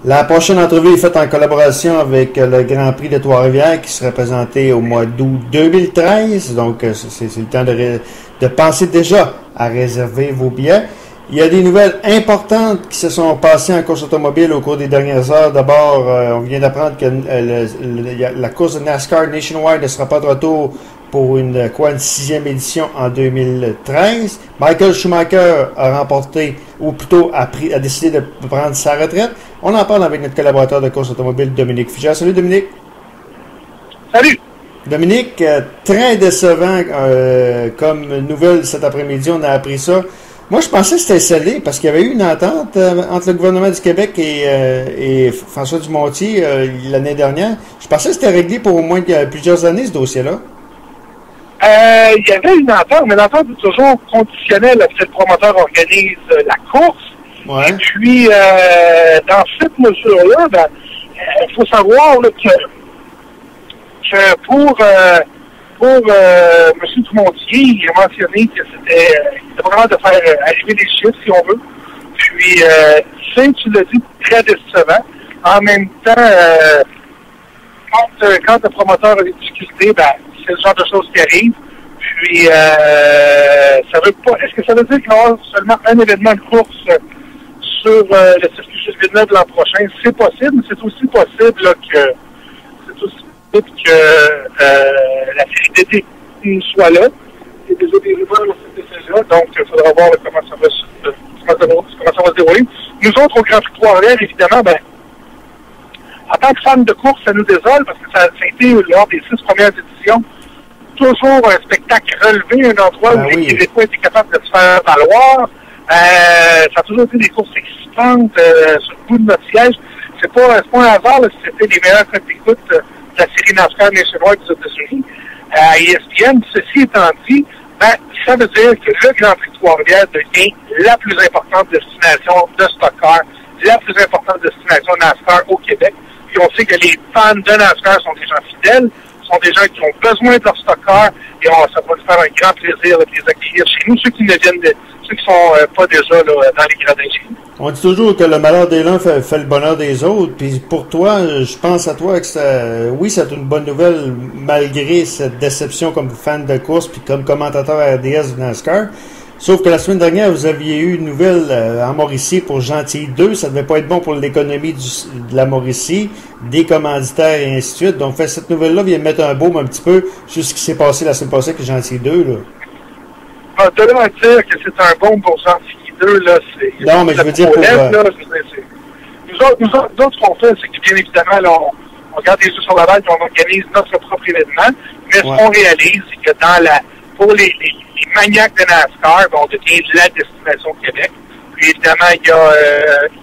La prochaine entrevue est faite en collaboration avec le Grand Prix de Trois-Rivières qui sera présenté au mois d'août 2013. Donc, c'est le temps de penser déjà à réserver vos billets. Il y a des nouvelles importantes qui se sont passées en course automobile au cours des dernières heures. D'abord, on vient d'apprendre que la course de NASCAR Nationwide ne sera pas de retour pour une 6e édition en 2013. Michael Schumacher a remporté, ou plutôt a décidé de prendre sa retraite. On en parle avec notre collaborateur de course automobile, Dominique Fugère. Salut Dominique. Salut. Dominique, très décevant comme nouvelle cet après-midi, on a appris ça. Moi, je pensais que c'était scellé parce qu'il y avait eu une entente entre le gouvernement du Québec et François Dumontier l'année dernière. Je pensais que c'était réglé pour au moins plusieurs années, ce dossier-là. Il y avait une entente, mais l'entente est toujours conditionnelle à ce que le promoteur organise la course. Ouais. Et puis, dans cette mesure-là, il faut savoir là, que pour M. Dumontier, il a mentionné que c'était vraiment de faire arriver les chiffres, si on veut. Puis, tu l'as dit, très décevant. En même temps, quand le promoteur a des difficultés, c'est le genre de choses qui arrivent. Puis, ça veut pas. Est-ce que ça veut dire qu'il y aura seulement un événement de course sur le circuit Gilles Villeneuve l'an prochain? C'est possible, mais c'est aussi possible là, que la série d'été soit là. Il y a déjà des rumeurs dans cette décision, donc il faudra voir comment ça va se dérouler. Nous autres, au Grand Prix de Trois-Rivières, évidemment, en tant que fans de course, ça nous désole parce que ça a été, lors des 6 premières éditions, toujours un spectacle relevé, un endroit où les Québécois étaient capables de se faire valoir. Ça a toujours été des courses excitantes sur le bout de notre siège. C'est pas un hasard là, si c'était les meilleurs codes d'écoute de la série NASCAR Nationwide des États-Unis. À ESPN, ceci étant dit, ça veut dire que le Grand Prix de Trois-Rivières devient la plus importante destination de stock car, la plus importante destination NASCAR au Québec. Puis on sait que les fans de NASCAR sont des gens fidèles, sont des gens qui ont besoin de leur stock car, et ça va nous faire un grand plaisir de les accueillir chez nous, ceux qui ne viennent ceux qui sont pas déjà là, dans les gradins chez nous. On dit toujours que le malheur des l'un fait le bonheur des autres. Puis pour toi, je pense à toi que c'est une bonne nouvelle malgré cette déception comme fan de course puis comme commentateur RDS de NASCAR. Sauf que la semaine dernière, vous aviez eu une nouvelle en Mauricie pour Gentilly 2. Ça devait pas être bon pour l'économie de la Mauricie, des commanditaires et ainsi de suite. Donc cette nouvelle-là vient mettre un baume un petit peu sur ce qui s'est passé la semaine passée avec Gentilly 2. Là. De là à dire que c'est un bon pour Gentilly 2, là, c'est... Non, mais je veux dire pour... Nous autres, ce qu'on fait, c'est que, bien évidemment, là, on garde les yeux sur la balle et on organise notre propre événement. Mais ce qu'on réalise, c'est que pour les maniaques de NASCAR, on devient la destination Québec. Puis, évidemment, il y a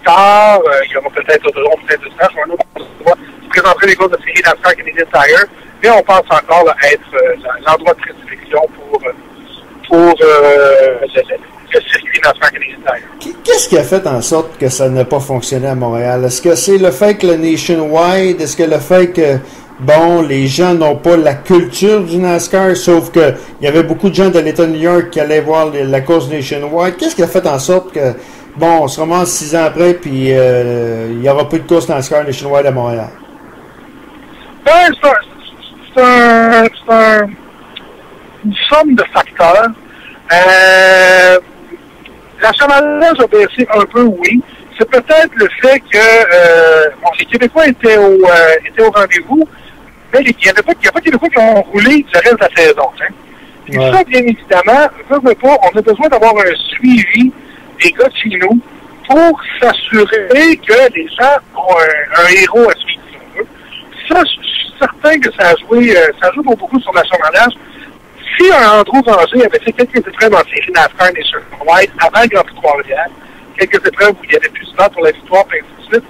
Icar, il y aura peut-être Autodrome, peut-être de Stage. On présenterait les courses de série NASCAR Canadian Tire. Mais on pense encore là, être l'endroit de prédilection pour le circuit NASCAR Canadian Tire. Qu'est-ce qui a fait en sorte que ça n'a pas fonctionné à Montréal? Est-ce que c'est le fait que le Nationwide, est-ce que le fait que, les gens n'ont pas la culture du NASCAR, sauf que il y avait beaucoup de gens de l'État de New York qui allaient voir la course Nationwide. Qu'est-ce qui a fait en sorte que, on se remonte 6 ans après, puis il n'y aura plus de course NASCAR Nationwide à Montréal? C'est une somme de facteurs. L'achalandage a baissé un peu, oui. C'est peut-être le fait que les Québécois étaient au rendez-vous, mais il n'y a pas de Québécois qui ont roulé le reste de la saison. Hein. Et ça, bien évidemment, on a besoin d'avoir un suivi des gars de chez nous pour s'assurer que les gens ont un héros à suivre, si on veut. Ça, je suis certain que ça joue beaucoup sur l'achalandage. Si un Andrew Vanger avait fait quelques épreuves en série NASCAR Nationwide avant le Grand Prix de Trois-Rivières, quelques épreuves où il y avait plus de temps pour la victoire, et ainsi de suite,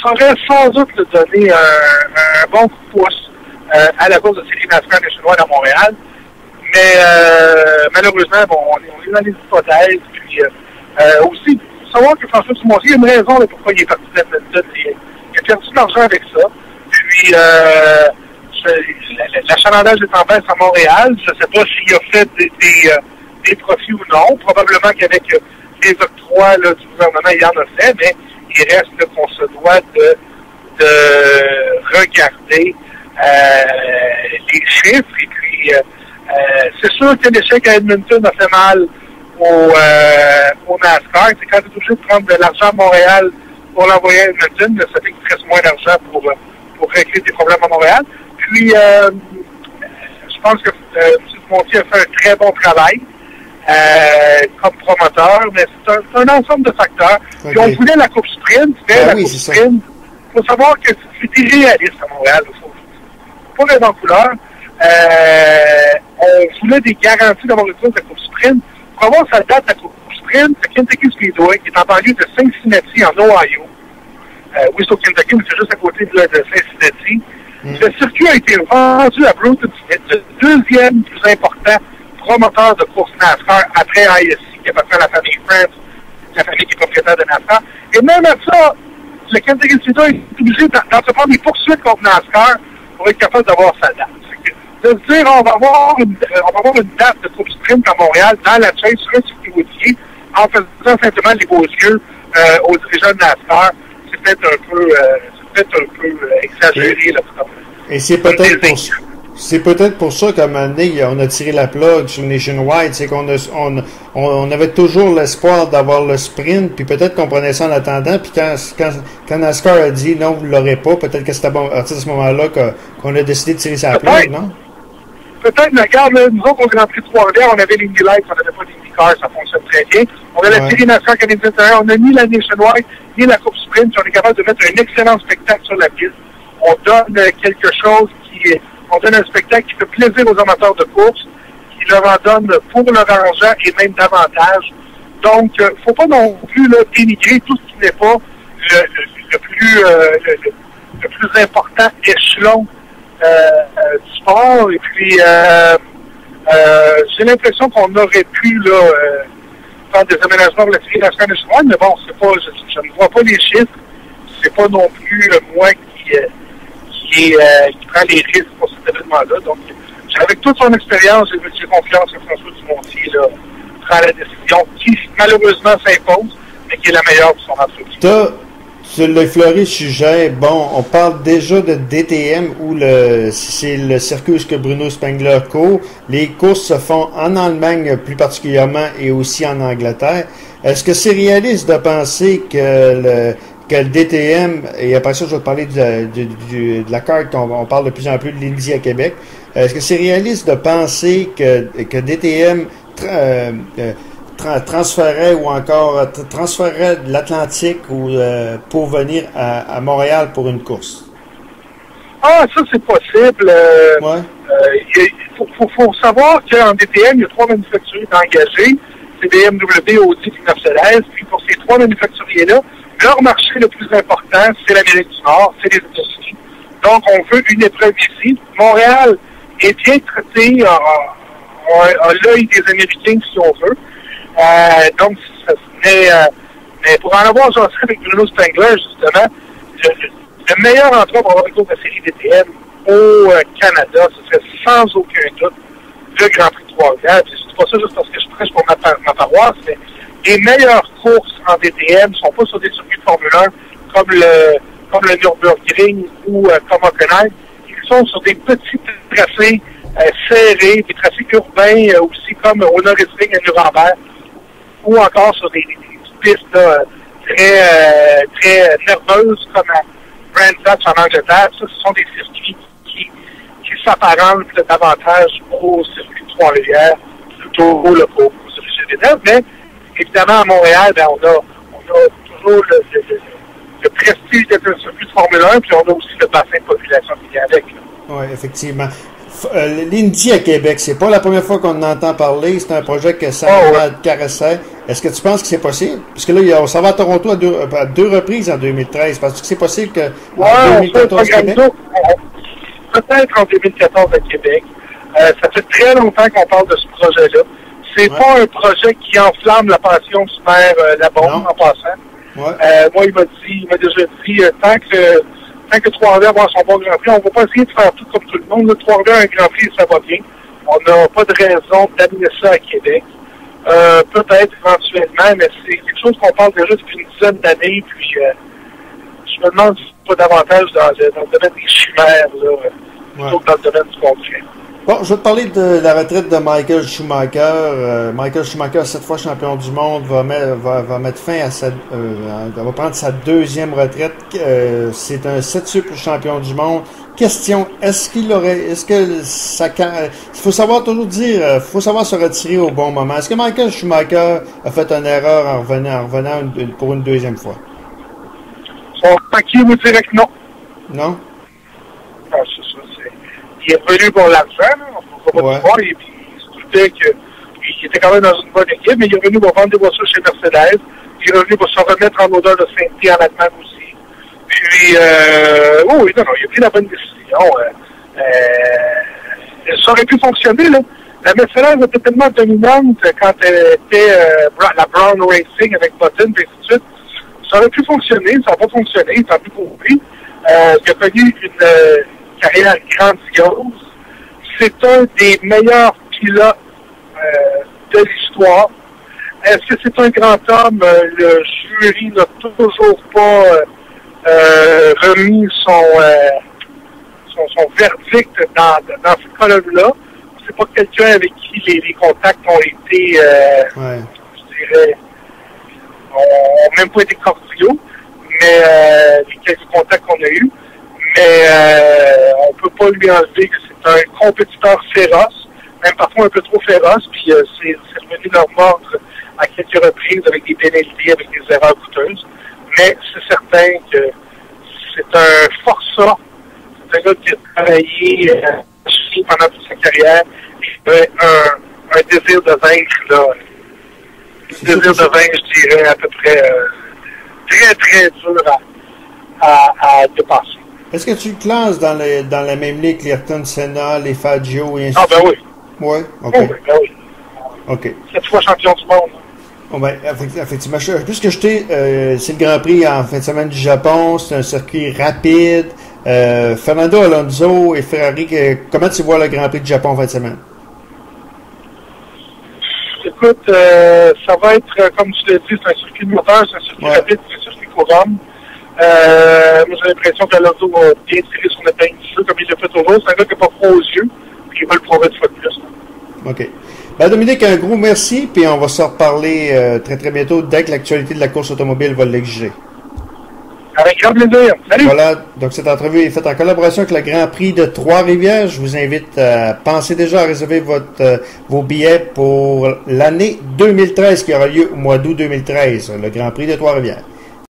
ça aurait sans doute donné un bon coup de pouce à la course de série NASCAR Nationwide à Montréal. Mais malheureusement, on est dans les hypothèses. Puis aussi, il faut savoir que François Dumontier a une raison là, pourquoi il est parti de l'Edmonton. Il a perdu de l'argent avec ça. Puis l'achalandage est en baisse à Montréal. Je ne sais pas s'il a fait des profits ou non. Probablement qu'avec les octrois là, du gouvernement, il en a fait, mais il reste qu'on se doit de regarder les chiffres. Et puis, c'est sûr que l'échec à Edmonton a fait mal au NASCAR. C'est quand tu es obligé de prendre de l'argent à Montréal pour l'envoyer à Edmonton, ça fait qu'il reste moins d'argent pour régler des problèmes à Montréal. Puis, je pense que M. Montier a fait un très bon travail comme promoteur, mais c'est un ensemble de facteurs. Okay. Puis on voulait la Coupe Sprint, mais la Coupe Sprint, il faut savoir que c'est irréaliste à Montréal. Il faut pas rêver en couleur. On voulait des garanties d'avoir une course de Coupe Sprint. Pour avoir sa date à Coupe Sprint, c'est Kentucky Speedway, qui est en banlieue de Cincinnati, en Ohio. Oui, c'est au Kentucky, mais c'est juste à côté de Cincinnati. Le circuit a été vendu à Bruton Smith, le deuxième plus important promoteur de course NASCAR après ISC, qui appartient à la famille France, la famille qui est propriétaire de NASCAR. Et même à ça, le Kentucky Speedway est obligé d'entreprendre des poursuites contre NASCAR pour être capable d'avoir sa date. De se dire, on va avoir une date de Coupe Sprint à Montréal dans la chaîne sur un circuit routier en faisant simplement les beaux yeux aux dirigeants de NASCAR, c'est peut-être un peu exagéré. Là, et c'est peut-être pour ça qu'à un moment donné, on a tiré la plug sur Nationwide, c'est qu'on on avait toujours l'espoir d'avoir le sprint, puis peut-être qu'on prenait ça en attendant, puis quand NASCAR a dit non, vous ne l'aurez pas, peut-être que c'était à partir de ce moment-là qu'on a décidé de tirer sa plug, non? Peut-être, mais regarde, nous autres, au Grand Prix de Trois-Rivières, on avait l'Indy Lights, on n'avait pas l'IndyCar, ça fonctionne très bien. On a la série NASCAR Canadian Tire, on n'a ni la Nationwide, ni la Coupe Sprint, puis on est capable de mettre un excellent spectacle sur la piste. On donne quelque chose on donne un spectacle qui fait plaisir aux amateurs de course, qui leur en donne pour leur argent et même davantage. Donc, il ne faut pas non plus là, dénigrer tout ce qui n'est pas le plus important échelon du sport. Et puis, j'ai l'impression qu'on aurait pu là, faire des aménagements pour la série nationale nationale, mais bon, c'est pas, je ne vois pas les chiffres. C'est pas non plus moi qui prend les risques pour cet événement-là. Donc, avec toute son expérience, j'ai confiance que François Dumontier là, prend la décision qui, malheureusement, s'impose, mais qui est la meilleure pour son entreprise. Tu l'as effleuré le sujet. Bon, on parle déjà de DTM où c'est le circuit que Bruno Spengler court. Les courses se font en Allemagne plus particulièrement et aussi en Angleterre. Est-ce que c'est réaliste de penser que le DTM, et après ça je vais te parler de la carte, on parle de plus en plus de l'Indy à Québec. Est-ce que c'est réaliste de penser que DTM transférait ou encore transférerait de l'Atlantique pour venir à Montréal pour une course? Ah, ça c'est possible. Il faut savoir qu'en DTM, il y a 3 manufacturiers engagés, c'est BMW, Audi et Mercedes. Puis pour ces 3 manufacturiers-là, leur marché le plus important, c'est l'Amérique du Nord, c'est les États-Unis. Donc, on veut une épreuve ici. Montréal est bien traité à l'œil des Américains, si on veut. Donc, mais pour en avoir jasé avec Bruno Spengler, justement, le meilleur endroit pour avoir une course de série DTM au Canada, ce serait sans aucun doute le Grand Prix de Trois-Rivières. Je ne dis pas ça juste parce que je prêche pour ma paroisse, mais les meilleures courses en DTM ne sont pas sur des circuits de Formule 1 comme le Nürburgring ou comme Hockenheim. Ils sont sur des petits tracés serrés, des tracés urbains aussi comme au Nürburgring à Nuremberg, ou encore sur des pistes là, très nerveuses comme à Brands Hatch en Angleterre. Ça, ce sont des circuits qui s'apparentent davantage au circuit de Trois-Rivières plutôt qu'au circuit des Neiges. Mais évidemment, à Montréal, ben, on a toujours le prestige d'être un circuit de Formule 1, puis on a aussi le bassin de population qui vient avec. Oui, effectivement. L'Indy à Québec, c'est pas la première fois qu'on en entend parler. C'est un projet que ça caressait. Est-ce que tu penses que c'est possible? Parce que là, on s'en va à Toronto à deux reprises en 2013. Penses-tu que c'est possible qu'en 2014 à Québec? Peut-être en 2014 à Québec. Ça fait très longtemps qu'on parle de ce projet-là. C'est pas un projet qui enflamme la passion du maire Labombe en passant. Moi, il m'a déjà dit, tant que Trois-Rivières va avoir son bon Grand Prix, on ne va pas essayer de faire tout comme tout le monde. Trois-Rivières a un Grand Prix, ça va bien. On n'a pas de raison d'amener ça à Québec. Peut-être éventuellement, mais c'est quelque chose qu'on parle déjà depuis une dizaine d'années. Puis je me demande si c'est pas davantage dans le domaine des chimères, là, plutôt que dans le domaine du concret. Bon, je vais te parler de la retraite de Michael Schumacher. Michael Schumacher, 7 fois champion du monde, va mettre fin à va prendre sa deuxième retraite. C'est un 7 champion du monde. Question, faut savoir toujours dire, faut savoir se retirer au bon moment. Est-ce que Michael Schumacher a fait une erreur en revenant pour une deuxième fois? Son paquet vous dirait que non. Non? Ah, c'est ça, il est revenu pour l'argent, on va pas le voir, et puis il se doutait qu'il était quand même dans une bonne équipe, mais il est revenu pour vendre des voitures chez Mercedes, il est revenu pour se remettre en odeur de sainteté en Allemagne aussi. Puis, oui, non, il a pris la bonne décision. Ça aurait pu fonctionner, là. La Mercedes était tellement dominante quand elle était la Brown Racing avec Button, et ainsi de suite. Ça aurait pu fonctionner, ça n'a pas fonctionné, il n'a plus compris. Il a connu une carrière grandiose. C'est un des meilleurs pilotes de l'histoire. Est-ce que c'est un grand homme? Le jury n'a toujours pas remis son verdict dans ce colonne-là. C'est pas quelqu'un avec qui les contacts ont été, je dirais, ont même pas été cordiaux, mais les quelques contacts qu'on a eus. Mais on peut pas lui enlever que c'est un compétiteur féroce, même parfois un peu trop féroce, puis c'est revenu leur mordre à quelques reprises avec des pénalités, avec des erreurs coûteuses. Mais c'est certain que c'est un forçat, c'est un gars qui a travaillé pendant toute sa carrière, et un désir de vaincre, là. Un désir de vaincre, je dirais, à peu près très, très dur à dépasser. Est-ce que tu le classes dans la même ligue que Ayrton Senna, les Fangio et ainsi de suite? Ah, ben oui. Oui? OK. Oh, ben oui. OK. 7 fois champion du monde. Oh, ben, effectivement, puisque c'est le Grand Prix en fin de semaine du Japon, c'est un circuit rapide. Fernando Alonso et Ferrari, comment tu vois le Grand Prix du Japon en fin de semaine? Écoute, ça va être, comme tu l'as dit, c'est un circuit de moteur, c'est un circuit rapide, c'est un circuit couronne. Moi, j'ai l'impression qu'Alonso va bien tirer son épingle du jeu, comme il l'a fait toujours. C'est un gars qui n'a pas froid aux yeux, puis il va le prouver de fois de plus. OK. Ben, Dominique, un gros merci, puis on va se reparler très très bientôt dès que l'actualité de la course automobile va l'exiger. Avec grand plaisir. Salut! Voilà, donc cette entrevue est faite en collaboration avec le Grand Prix de Trois-Rivières. Je vous invite à penser déjà à réserver vos billets pour l'année 2013 qui aura lieu au mois d'août 2013, le Grand Prix de Trois-Rivières.